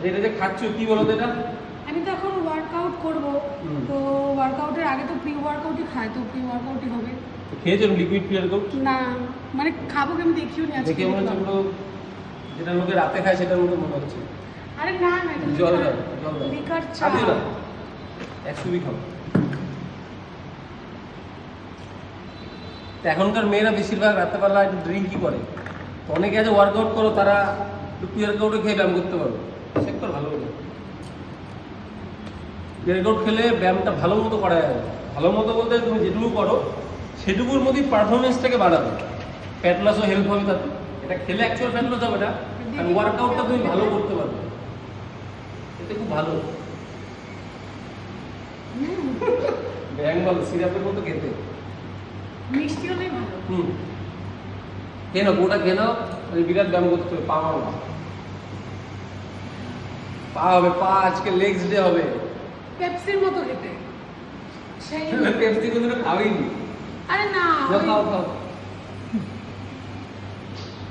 এটা যে খাচ্ছ কি বলো তো এটা? আমি তো এখন ওয়ার্কআউট করব, তো ওয়ার্কআউটের আগে তো প্রি ওয়ার্কআউটই খাই, তো প্রি ওয়ার্কআউটই হবে। খেয়েছো লিকুইড প্রি ওয়ার্কআউট? না মানে খাবো কি আমি দেখিও নি আজকে। দেখে মনে হচ্ছে পুরো যেটা লোকে রাতে খায় সেটার মতো মনে হচ্ছে। আরে না না, এটা জল দাও, জল দাও। লিকার চা। খাবি না? এক সুবি খাও। তো এখনকার মেয়েরা বেশিরভাগ রাত্রেবেলা একটু ড্রিঙ্কই করে। তো অনেকে আছে ওয়ার্কআউট করো, তারা একটু প্রি ওয়ার্কআউটে খেয়ে ব্যায়াম করতে পারো। সেক্টর ভালো করে প্রি ওয়ার্কআউট খেলে ব্যায়ামটা ভালো মতো করা যাবে। ভালো মতো বলতে তুমি যেটুকু করো সেটুকুর মধ্যেই পারফরমেন্সটাকে বাড়াবে, ফ্যাট লসও হেল্প হবে তাতে। এটা খেলে অ্যাকচুয়াল ফ্যাট লস হবে না, আর ওয়ার্কআউটটা তুমি ভালো করতে পারবে, এতে খুব ভালো। ব্যায়াম ভালো, সিরাপের মতো খেতে। মিষ্টি হলেই ভালো। খেয়ে নাও, গোটা খেয়ে নাও, বিরাট ব্যায়াম করতে হবে। পা মারো, পা হবে, পা আজকে লেগস ডে হবে। পেপসির মতো খেতে সেই। পেপসি কোনদিনও খাওয়াইনি। আরে না খাও খাও।